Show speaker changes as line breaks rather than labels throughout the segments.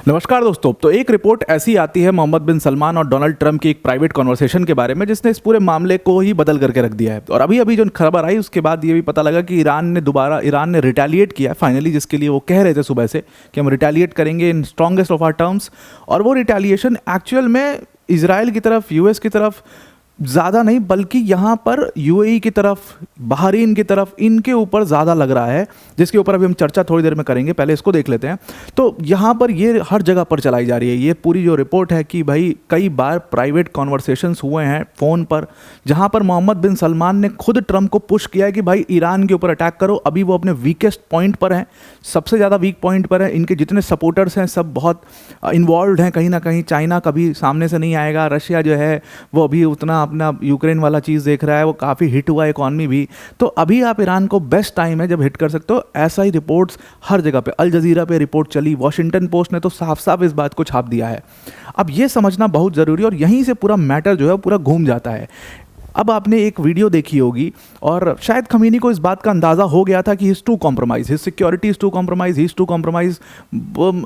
नमस्कार दोस्तों। तो एक रिपोर्ट ऐसी आती है मोहम्मद बिन सलमान और डोनाल्ड ट्रंप की एक प्राइवेट कॉन्वर्सेशन के बारे में, जिसने इस पूरे मामले को ही बदल करके रख दिया है। और अभी अभी जो खबर आई उसके बाद ये भी पता लगा कि ईरान ने रिटेलिएट किया फाइनली, जिसके लिए वो कह रहे थे सुबह से कि हम रिटेलिएट करेंगे इन स्ट्रॉन्गेस्ट ऑफ आर टर्म्स। और वो रिटेलिएशन एक्चुअल में इजराइल की तरफ, यूएस की तरफ ज़्यादा नहीं, बल्कि यहाँ पर यूएई की तरफ, बहरीन की तरफ, इनके ऊपर ज़्यादा लग रहा है, जिसके ऊपर अभी हम चर्चा थोड़ी देर में करेंगे। पहले इसको देख लेते हैं। तो यहाँ पर ये हर जगह पर चलाई जा रही है ये पूरी जो रिपोर्ट है कि भाई कई बार प्राइवेट कॉन्वर्सेशंस हुए हैं फ़ोन पर, जहाँ पर मोहम्मद बिन सलमान ने खुद ट्रंप को पुश किया है कि भाई ईरान के ऊपर अटैक करो। अभी वो अपने वीकेस्ट पॉइंट पर हैं, सबसे ज़्यादा वीक पॉइंट पर है। इनके जितने सपोर्टर्स हैं सब बहुत इन्वॉल्व हैं कहीं ना कहीं। चाइना कभी सामने से नहीं आएगा, रशिया जो है वो अभी उतना अपना यूक्रेन वाला चीज़ देख रहा है, वो काफ़ी हिट हुआ इकॉनमी भी। तो अभी आप ईरान को बेस्ट टाइम है जब हिट कर सकते हो। ऐसा ही रिपोर्ट्स हर जगह पे, अल जजीरा पे रिपोर्ट चली, वॉशिंगटन पोस्ट ने तो साफ साफ इस बात को छाप दिया है। अब ये समझना बहुत ज़रूरी है और यहीं से पूरा मैटर जो है पूरा घूम जाता है। अब आपने एक वीडियो देखी होगी और शायद खमीनी को इस बात का अंदाज़ा हो गया था कि he is to compromise, his security is to compromise, he is to compromise.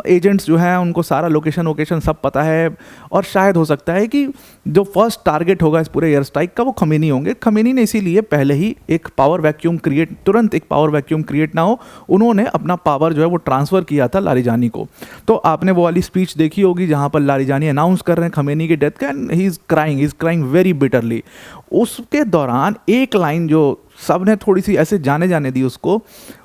Agents जो हैं उनको सारा लोकेशन सब पता है। और शायद हो सकता है कि जो फर्स्ट टारगेट होगा इस पूरे एयर स्ट्राइक का वो खमीनी होंगे। खमीनी ने इसीलिए पहले ही एक पावर वैक्यूम क्रिएट, तुरंत एक पावर वैक्यूम क्रिएट ना हो, उन्होंने अपना पावर जो है वो ट्रांसफ़र किया था लारिजानी को। तो आपने वो वाली स्पीच देखी होगी जहाँ पर लारिजानी अनाउंस कर रहे हैं खमीनी की डेथ का, and he is crying very bitterly. उसके दौरान एक लाइन जो सब ने थोड़ी सी ऐसे जाने दी उसको,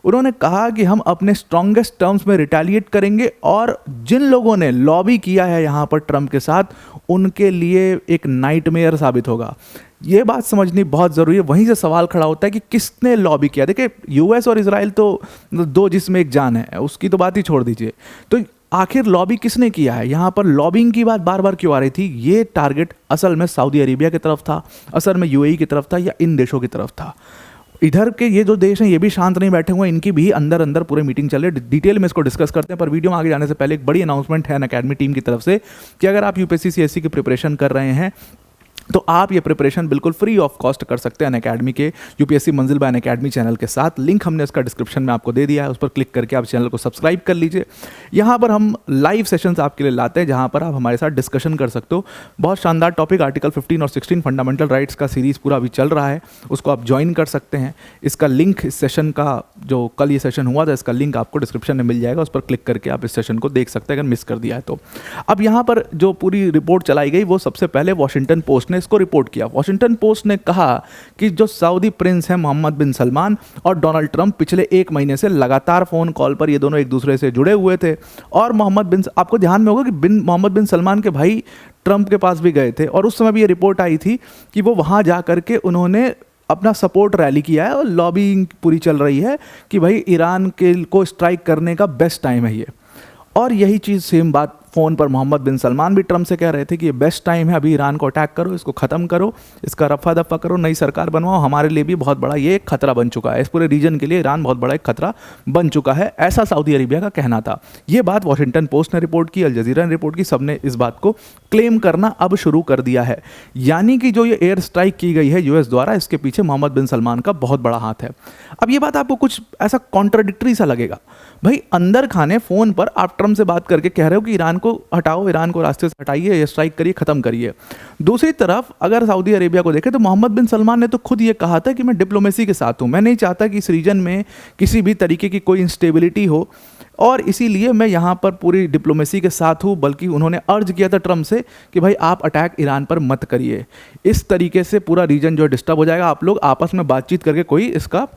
उन्होंने कहा कि हम अपने स्ट्रॉन्गेस्ट टर्म्स में रिटेलिएट करेंगे और जिन लोगों ने लॉबी किया है यहाँ पर ट्रंप के साथ, उनके लिए एक नाइटमेयर साबित होगा। ये बात समझनी बहुत ज़रूरी है। वहीं से सवाल खड़ा होता है कि किसने लॉबी किया। देखिए, यूएस और इजराइल तो दो जिस्म एक जान है, उसकी तो बात ही छोड़ दीजिए। तो आखिर लॉबी किसने किया है? यहाँ पर लॉबिंग की बात बार बार क्यों आ रही थी? ये टारगेट असल में सऊदी अरेबिया की तरफ था, असल में यूएई की तरफ था, या इन देशों की तरफ था। इधर के ये जो देश हैं ये भी शांत नहीं बैठे हुए हैं, इनकी भी अंदर अंदर पूरे मीटिंग चल रही है। डिटेल में इसको डिस्कस करते हैं, पर वीडियो में आगे जाने से पहले एक बड़ी अनाउंसमेंट है अनअकैडमी टीम की तरफ से कि अगर आप यूपीएससी सीएससी की प्रिपरेशन कर रहे हैं तो आप ये प्रिपरेशन बिल्कुल फ्री ऑफ कॉस्ट कर सकते हैं अनअकैडमी के यूपीएससी मंजिल बाय अनअकैडमी चैनल के साथ। लिंक हमने इसका डिस्क्रिप्शन में आपको दे दिया है, उस पर क्लिक करके आप चैनल को सब्सक्राइब कर लीजिए। यहाँ पर हम लाइव सेशंस आपके लिए लाते हैं जहाँ पर आप हमारे साथ डिस्कशन कर सकते हो। बहुत शानदार टॉपिक, आर्टिकल 15 और 16 फंडामेंटल राइट्स का सीरीज़ पूरा अभी चल रहा है, उसको आप ज्वाइन कर सकते हैं। इसका लिंक, इस सेशन का जो कल ये सेशन हुआ था, इसका लिंक आपको डिस्क्रिप्शन में मिल जाएगा, उस पर क्लिक करके आप इस सेशन को देख सकते हैं अगर मिस कर दिया है तो। अब यहाँ पर जो पूरी रिपोर्ट चलाई गई वो सबसे पहले वॉशिंगटन पोस्ट ने इसको रिपोर्ट किया। वॉशिंगटन पोस्ट ने कहा कि जो सऊदी प्रिंस हैं मोहम्मद बिन सलमान और डोनाल्ड ट्रंप पिछले एक महीने से लगातार फ़ोन कॉल पर ये दोनों एक दूसरे से जुड़े हुए थे। और आपको ध्यान में होगा कि मोहम्मद बिन सलमान के भाई ट्रंप के पास भी गए थे और उस समय भी ये रिपोर्ट आई थी कि वो वहाँ जा करके उन्होंने अपना सपोर्ट रैली किया है और लॉबिंग पूरी चल रही है कि भाई ईरान को स्ट्राइक करने का बेस्ट टाइम है ये। और यही चीज़, सेम बात फ़ोन पर मोहम्मद बिन सलमान भी ट्रंप से कह रहे थे कि ये बेस्ट टाइम है, अभी ईरान को अटैक करो, इसको ख़त्म करो, इसका रफ़ा दफ़ा करो, नई सरकार बनवाओ। हमारे लिए भी बहुत बड़ा ये एक खतरा बन चुका है, इस पूरे रीजन के लिए ईरान बहुत बड़ा एक खतरा बन चुका है, ऐसा सऊदी अरेबिया का कहना था। ये बात वॉशिंगटन पोस्ट ने रिपोर्ट की, अल जजीरा ने रिपोर्ट की, सबने इस बात को क्लेम करना अब शुरू कर दिया है। यानी कि जो ये एयर स्ट्राइक की गई है यूएस द्वारा, इसके पीछे मोहम्मद बिन सलमान का बहुत बड़ा हाथ है। अब ये बात आपको कुछ ऐसा कॉन्ट्राडिक्टरी सा लगेगा, भाई अंदर खाने फ़ोन पर आप ट्रंप से बात करके कह रहे हो कि ईरान को हटाओ, ईरान को रास्ते से हटाइए, एयर स्ट्राइक करिए, ख़त्म करिए। दूसरी तरफ अगर सऊदी अरेबिया को देखें तो मोहम्मद बिन सलमान ने तो खुद ये कहा था कि मैं डिप्लोमेसी के साथ हूँ, मैं नहीं चाहता कि इस रीजन में किसी भी तरीके की कोई इंस्टेबिलिटी हो और इसीलिए मैं यहाँ पर पूरी डिप्लोमेसी के साथ हूँ। बल्कि उन्होंने अर्ज किया था ट्रंप से कि भाई आप अटैक ईरान पर मत करिए, इस तरीके से पूरा रीजन जो डिस्टर्ब हो जाएगा। आप लोग आपस में बातचीत करके कोई इसका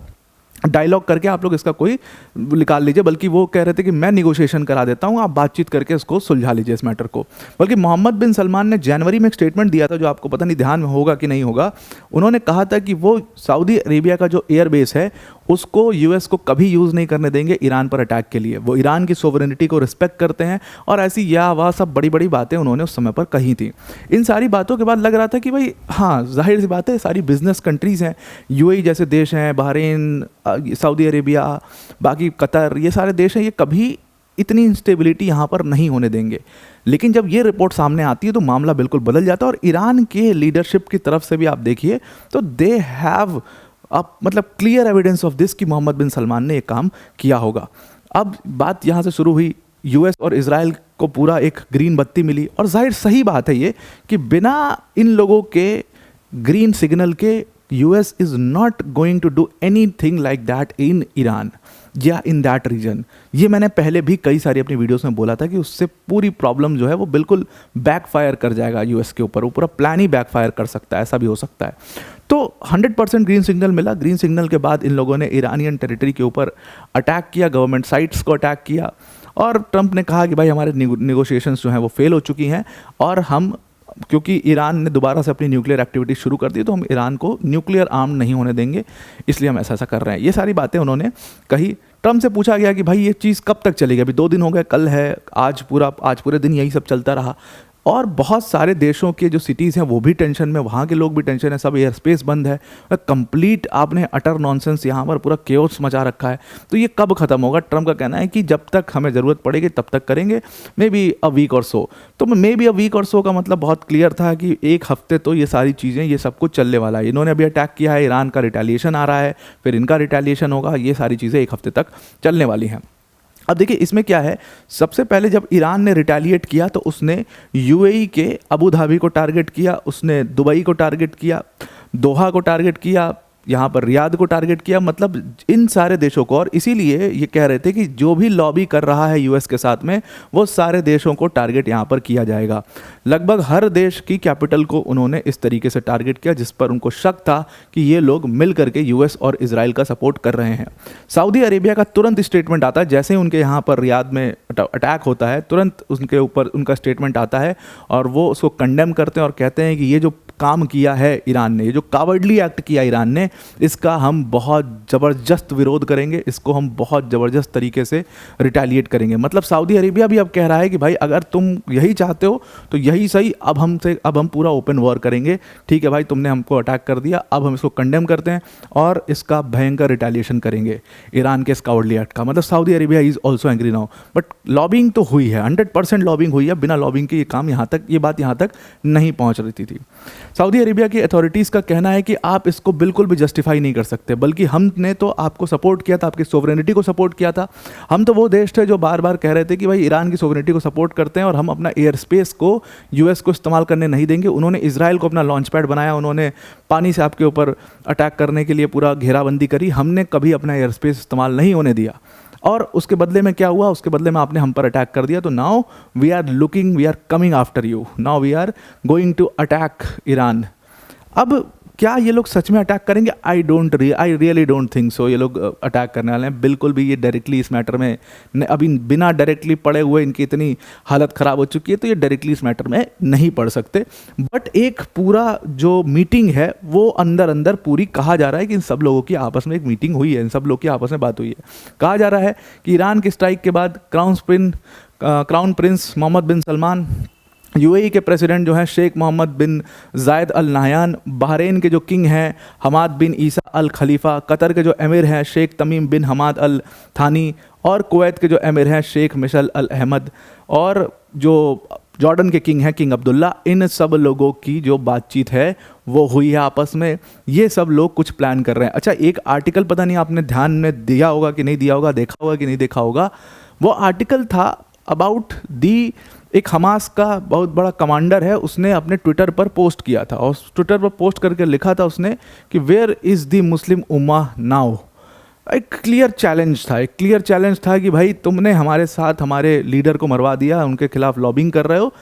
डायलॉग करके आप लोग इसका कोई निकाल लीजिए। बल्कि वो कह रहे थे कि मैं निगोशिएशन करा देता हूँ, आप बातचीत करके इसको सुलझा लीजिए इस मैटर को। बल्कि मोहम्मद बिन सलमान ने जनवरी में एक स्टेटमेंट दिया था, जो आपको पता नहीं ध्यान में होगा कि नहीं होगा। उन्होंने कहा था कि वो सऊदी अरेबिया का जो एयरबेस है उसको यूएस को कभी यूज़ नहीं करने देंगे ईरान पर अटैक के लिए। वो ईरान की सोवरेनिटी को रिस्पेक्ट करते हैं और ऐसी या वह सब बड़ी बड़ी बातें उन्होंने उस समय पर कही थी। इन सारी बातों के बाद लग रहा था कि भाई हाँ, जाहिर सी बात है, सारी बिजनेस कंट्रीज़ हैं, यूएई जैसे देश हैं, बहरीन, सऊदी अरेबिया, बाकी कतर, ये सारे देश हैं, ये कभी इतनी इंस्टेबिलिटी यहाँ पर नहीं होने देंगे। लेकिन जब ये रिपोर्ट सामने आती है तो मामला बिल्कुल बदल जाता है। और ईरान के लीडरशिप की तरफ से भी आप देखिए तो दे हैव अब मतलब क्लियर एविडेंस ऑफ दिस कि मोहम्मद बिन सलमान ने एक काम किया होगा। अब बात यहाँ से शुरू हुई यूएस और इजराइल को पूरा एक ग्रीन बत्ती मिली। और जाहिर सही बात है ये कि बिना इन लोगों के ग्रीन सिग्नल के US is not going to do anything like that in Iran या इन दैट रीजन। ये मैंने पहले भी कई सारी अपनी वीडियोस में बोला था कि उससे पूरी प्रॉब्लम जो है वो बिल्कुल बैकफायर कर जाएगा यूएस के ऊपर, वो पूरा प्लान ही बैकफायर कर सकता है, ऐसा भी हो सकता है। तो 100% ग्रीन सिग्नल मिला। ग्रीन सिग्नल के बाद इन लोगों ने ईरानियन टेरिटरी के ऊपर अटैक किया, गवर्नमेंट साइट्स को अटैक किया, और ट्रंप ने कहा कि भाई हमारे नेगोशिएशंस जो हैं वो फेल हो चुकी हैं, और हम, क्योंकि ईरान ने दोबारा से अपनी न्यूक्लियर एक्टिविटी शुरू कर दी, तो हम ईरान को न्यूक्लियर आर्म नहीं होने देंगे, इसलिए हम ऐसा कर रहे हैं। ये सारी बातें उन्होंने कही। ट्रंप से पूछा गया कि भाई ये चीज़ कब तक चलेगी, अभी 2 दिन हो गए, कल है, आज पूरे दिन यही सब चलता रहा, और बहुत सारे देशों के जो सिटीज़ हैं वो भी टेंशन में, वहाँ के लोग भी टेंशन है, सब एयर स्पेस बंद है, कंप्लीट आपने अटर नॉनसेंस यहाँ पर पूरा केओस मचा रखा है। तो ये कब ख़त्म होगा? ट्रंप का कहना है कि जब तक हमें ज़रूरत पड़ेगी तब तक करेंगे, मे बी अ वीक और सो। तो मे बी अ वीक और सो का मतलब बहुत क्लियर था कि 1 हफ्ते तो ये सारी चीज़ें, ये सब कुछ चलने वाला है। इन्होंने अभी अटैक किया है, ईरान का रिटेलिएशन आ रहा है, फिर इनका रिटेलिएशन होगा, ये सारी चीज़ें 1 हफ्ते तक चलने वाली हैं। अब देखिए इसमें क्या है, सबसे पहले जब ईरान ने रिटेलिएट किया तो उसने यूएई के अबू धाबी को टारगेट किया, उसने दुबई को टारगेट किया, दोहा को टारगेट किया, यहाँ पर रियाद को टारगेट किया, मतलब इन सारे देशों को। और इसीलिए ये कह रहे थे कि जो भी लॉबी कर रहा है यूएस के साथ में, वो सारे देशों को टारगेट यहाँ पर किया जाएगा। लगभग हर देश की कैपिटल को उन्होंने इस तरीके से टारगेट किया जिस पर उनको शक था कि ये लोग मिल करके यूएस और इजराइल का सपोर्ट कर रहे हैं। सऊदी अरेबिया का तुरंत स्टेटमेंट आता है, जैसे ही उनके यहाँ पर रियाद में अटैक होता है, तुरंत उनके ऊपर उनका स्टेटमेंट आता है और वो उसको कंडेम करते हैं और कहते हैं कि ये जो काम किया है ईरान ने, ये जो कावर्डली एक्ट किया ईरान ने, इसका हम बहुत ज़बरदस्त विरोध करेंगे, इसको हम बहुत ज़बरदस्त तरीके से रिटेलिएट करेंगे। मतलब सऊदी अरेबिया भी अब कह रहा है कि भाई अगर तुम यही चाहते हो तो यही सही, अब हम पूरा ओपन वॉर करेंगे। ठीक है भाई, तुमने हमको अटैक कर दिया, अब हम इसको कंडेम करते हैं और इसका भयंकर रिटेलिएशन करेंगे ईरान के इस कावर्डली एक्ट का। मतलब Saudi Arabia is also angry now. But lobbying तो हुई है, 100% लॉबिंग हुई है, बिना लॉबिंग के ये बात यहाँ तक नहीं पहुँच रही थी। सऊदी अरेबिया की अथॉरिटीज़ का कहना है कि आप इसको बिल्कुल भी जस्टिफाई नहीं कर सकते, बल्कि हमने तो आपको सपोर्ट किया था, आपकी सोवरेनिटी को सपोर्ट किया था। हम तो वो देश थे जो बार बार कह रहे थे कि भाई ईरान की सोवरेनिटी को सपोर्ट करते हैं और हम अपना एयर स्पेस को यूएस को इस्तेमाल करने नहीं देंगे। उन्होंने इजराइल को अपना लॉन्च पैड बनाया, उन्होंने पानी से आपके ऊपर अटैक करने के लिए पूरा घेराबंदी करी, हमने कभी अपना एयर स्पेस इस्तेमाल नहीं होने दिया। और उसके बदले में क्या हुआ? उसके बदले में आपने हम पर अटैक कर दिया। तो now we are coming after you, now we are going to attack Iran. अब क्या ये लोग सच में अटैक करेंगे? I really don't think so ये लोग अटैक करने वाले हैं। बिल्कुल भी ये डायरेक्टली इस मैटर में अभी बिना डायरेक्टली पड़े हुए इनकी इतनी हालत ख़राब हो चुकी है, तो ये डायरेक्टली इस मैटर में नहीं पड़ सकते। बट एक पूरा जो मीटिंग है वो अंदर अंदर पूरी, कहा जा रहा है कि इन सब लोगों की आपस में एक मीटिंग हुई है, इन सब लोग की आपस में बात हुई है। कहा जा रहा है कि ईरान की स्ट्राइक के बाद क्राउन प्रिंस मोहम्मद बिन सलमान, यूएई के प्रेसिडेंट जो हैं शेख मोहम्मद बिन जायद अल नाहयान, बहरीन के जो किंग हैं हमाद बिन ईसा अल खलीफा, कतर के जो अमीर हैं शेख तमीम बिन हमाद अल थानी, और कुवैत के जो अमीर हैं शेख मिशल अल अहमद, और जो जॉर्डन के किंग हैं किंग अब्दुल्ला, इन सब लोगों की जो बातचीत है वो हुई है आपस में। ये सब लोग कुछ प्लान कर रहे हैं। अच्छा, एक आर्टिकल पता नहीं आपने ध्यान में दिया होगा कि नहीं दिया होगा, देखा होगा कि नहीं देखा होगा, वो आर्टिकल था अबाउट दी, एक हमास का बहुत बड़ा कमांडर है, उसने अपने ट्विटर पर पोस्ट किया था और ट्विटर पर पोस्ट करके लिखा था उसने कि वेयर इज़ द मुस्लिम उम्मा नाउ। एक क्लियर चैलेंज था कि भाई तुमने हमारे साथ हमारे लीडर को मरवा दिया, उनके खिलाफ लॉबिंग कर रहे हो,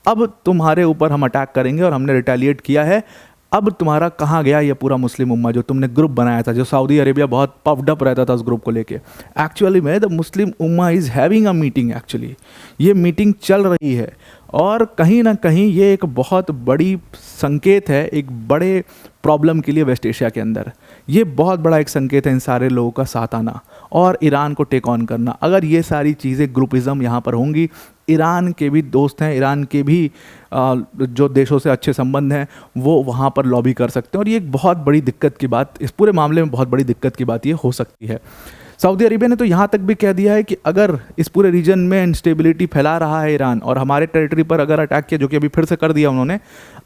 अब तुम्हारे ऊपर हम अटैक करेंगे और हमने रिटेलिएट किया है। अब तुम्हारा कहाँ गया ये पूरा मुस्लिम उम्मा जो तुमने ग्रुप बनाया था, जो सऊदी अरेबिया बहुत पफ्ड अप रहता था उस ग्रुप को लेके। एक्चुअली में the Muslim Umma is having a meeting, actually ये मीटिंग चल रही है और कहीं ना कहीं ये एक बहुत बड़ी संकेत है एक बड़े प्रॉब्लम के लिए वेस्ट एशिया के अंदर। ये बहुत बड़ा एक संकेत है इन सारे लोगों का साथ आना और ईरान को टेक ऑन करना। अगर ये सारी चीज़ें ग्रुपिज़म यहाँ पर होंगी, ईरान के भी दोस्त हैं, ईरान के भी जो देशों से अच्छे संबंध हैं, वो वहाँ पर लॉबी कर सकते हैं और ये एक बहुत बड़ी दिक्कत की बात, इस पूरे मामले में बहुत बड़ी दिक्कत की बात ये हो सकती है। सऊदी अरेबिया ने तो यहाँ तक भी कह दिया है कि अगर इस पूरे रीजन में इंस्टेबिलिटी फैला रहा है ईरान और हमारे टेरिटरी पर अगर अटैक किया, जो कि अभी फिर से कर दिया उन्होंने,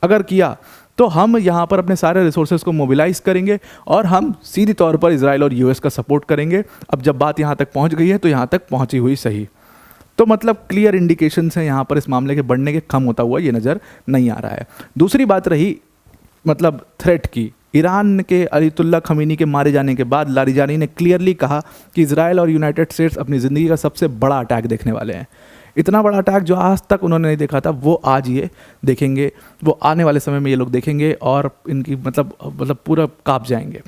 अगर किया तो हम यहाँ पर अपने सारे रिसोर्सेज को मोबिलाइज करेंगे और हम सीधी तौर पर इजराइल और यूएस का सपोर्ट करेंगे। अब जब बात यहाँ तक पहुँच गई है तो यहाँ तक पहुँची हुई सही। तो मतलब क्लियर इंडिकेशंस हैं यहाँ पर इस मामले के बढ़ने के, कम होता हुआ ये नज़र नहीं आ रहा है। दूसरी बात रही मतलब थ्रेट की, ईरान के अयतुल्ला खमीनी के मारे जाने के बाद लारिजानी ने क्लियरली कहा कि इजराइल और यूनाइटेड स्टेट्स अपनी ज़िंदगी का सबसे बड़ा अटैक देखने वाले हैं। इतना बड़ा अटैक जो आज तक उन्होंने नहीं देखा था, वो आज ये देखेंगे, वो आने वाले समय में ये लोग देखेंगे और इनकी मतलब पूरा काँप जाएंगे।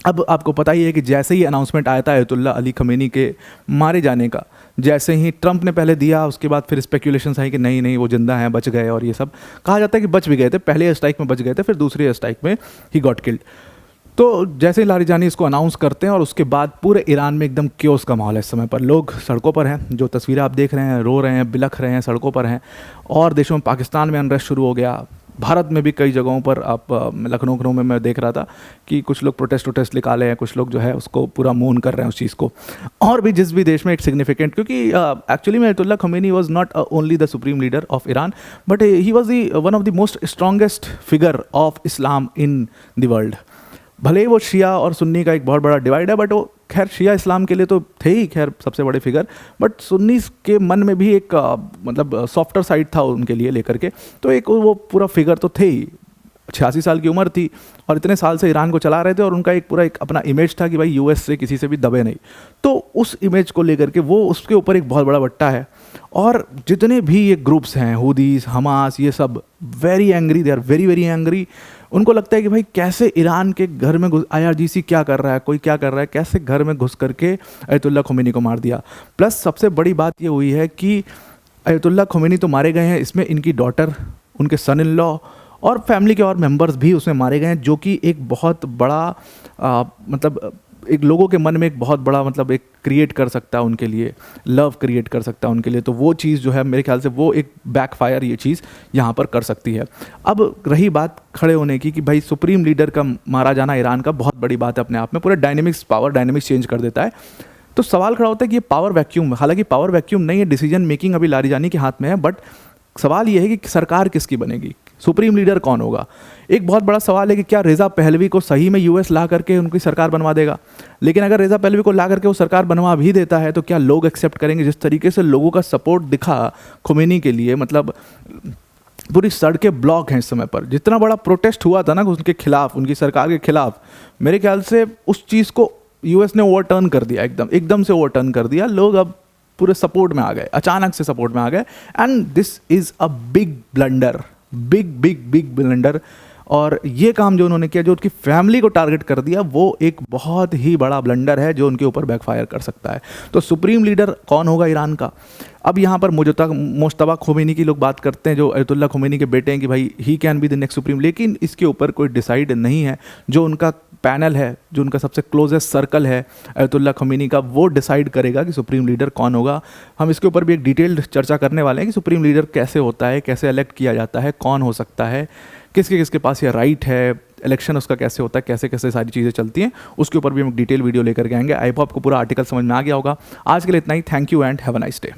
अब आपको पता ही है कि जैसे ही अनाउंसमेंट आया था अयतुल्ला अली खमीनी के मारे जाने का, जैसे ही ट्रंप ने पहले दिया, उसके बाद फिर स्पेकुलेशंस आई कि नहीं नहीं वो जिंदा हैं, बच गए, और ये सब कहा जाता है कि बच भी गए थे, पहले एयर स्ट्राइक में बच गए थे, फिर दूसरी एयर स्ट्राइक में ही गॉट किल्ड। तो जैसे ही लारिजानी इसको अनाउंस करते हैं और उसके बाद पूरे ईरान में एकदम क्योस का माहौल है इस समय पर। लोग सड़कों पर हैं, जो तस्वीरें आप देख रहे हैं, रो रहे हैं, बिलख रहे हैं, सड़कों पर हैं। और देशों में, पाकिस्तान में अनरेस्ट शुरू हो गया, भारत में भी कई जगहों पर, आप लखनऊ में मैं देख रहा था कि कुछ लोग प्रोटेस्ट निकाले हैं, कुछ लोग जो है उसको पूरा मून कर रहे हैं उस चीज़ को। और भी जिस भी देश में एक सिग्निफिकेंट, क्योंकि एक्चुअली में अयतुल्ला Khomeini was not only the supreme leader of Iran, but he was the one of the most strongest figure of Islam in the world. भले ही वो शिया और सुन्नी का एक बहुत बड़ा डिवाइड है, बट वो खैर शिया इस्लाम के लिए तो थे ही खैर सबसे बड़े फिगर, बट सुन्नी के मन में भी एक मतलब सॉफ्टर साइड था उनके लिए लेकर के, तो एक वो पूरा फिगर तो थे ही। 86 साल की उम्र थी और इतने साल से ईरान को चला रहे थे, और उनका एक पूरा एक अपना इमेज था कि भाई यूएस से किसी से भी दबे नहीं। तो उस इमेज को लेकर के वो उसके ऊपर एक बहुत बड़ा बट्टा है। और जितने भी ये ग्रुप्स हैं, हुदीस, हमास, ये सब very angry, they are very very angry. उनको लगता है कि भाई कैसे ईरान के घर में IRGC क्या कर रहा है, कोई क्या कर रहा है, कैसे घर में घुस करके अयतुल्ला खमीनी को मार दिया। प्लस सबसे बड़ी बात ये हुई है कि अयतुल्ला खमीनी तो मारे गए हैं, इसमें इनकी डॉटर, उनके सन इन लॉ और फैमिली के और मेंबर्स भी उसमें मारे गए हैं, जो कि एक बहुत बड़ा मतलब एक लोगों के मन में एक बहुत बड़ा मतलब एक क्रिएट कर सकता है उनके लिए, लव क्रिएट कर सकता है उनके लिए। तो वो चीज़ जो है मेरे ख्याल से वो एक बैकफायर ये चीज़ यहाँ पर कर सकती है। अब रही बात खड़े होने की कि भाई सुप्रीम लीडर का मारा जाना ईरान का बहुत बड़ी बात है अपने आप में, पूरे डायनेमिक्स, पावर डायनेमिक्स चेंज कर देता है। तो सवाल खड़ा होता है कि ये पावर वैक्यूम, हालांकि पावर वैक्यूम नहीं है, डिसीजन मेकिंग अभी लारिजानी के हाथ में है, बट सवाल ये है कि सरकार किसकी बनेगी, सुप्रीम लीडर कौन होगा। एक बहुत बड़ा सवाल है कि क्या रेज़ा पहलवी को सही में यूएस ला करके उनकी सरकार बनवा देगा। लेकिन अगर रेज़ा पहलवी को ला करके वो सरकार बनवा भी देता है तो क्या लोग एक्सेप्ट करेंगे। जिस तरीके से लोगों का सपोर्ट दिखा खुमैनी के लिए, मतलब पूरी सड़कें ब्लॉक हैं इस समय पर, जितना बड़ा प्रोटेस्ट हुआ था ना उनके खिलाफ, उनकी सरकार के खिलाफ, मेरे ख्याल से उस चीज़ को यूएस ने ओवरटर्न कर दिया, एकदम से ओवरटर्न कर दिया। लोग अब पूरे सपोर्ट में आ गए, अचानक से सपोर्ट में आ गए। And this is a big blunder, big blunder. और ये काम जो उन्होंने किया, जो उनकी फैमिली को टारगेट कर दिया, वो एक बहुत ही बड़ा ब्लंडर है जो उनके ऊपर बैकफायर कर सकता है। तो सुप्रीम लीडर कौन होगा ईरान का। अब यहाँ पर मुज्तबा खोमेनी की लोग बात करते हैं, जो अयतुल्ला खोमेनी के बेटे हैं, कि भाई he can be the next supreme, लेकिन इसके ऊपर कोई डिसाइड नहीं है। जो उनका पैनल है, जो उनका सबसे क्लोजेस्ट सर्कल है अयतुल्ला खोमेनी का, वो डिसाइड करेगा कि सुप्रीम लीडर कौन होगा। हम इसके ऊपर भी एक डिटेल्ड चर्चा करने वाले हैं कि सुप्रीम लीडर कैसे होता है, कैसे इलेक्ट किया जाता है, कौन हो सकता है, किसके किसके पास ये राइट है, इलेक्शन उसका कैसे होता है, कैसे कैसे सारी चीज़ें चलती हैं, उसके ऊपर भी हम डिटेल वीडियो लेकर के आएंगे। आई होप आपको पूरा आर्टिकल समझ में आ गया होगा। आज के लिए इतना ही। Thank you and have a nice day.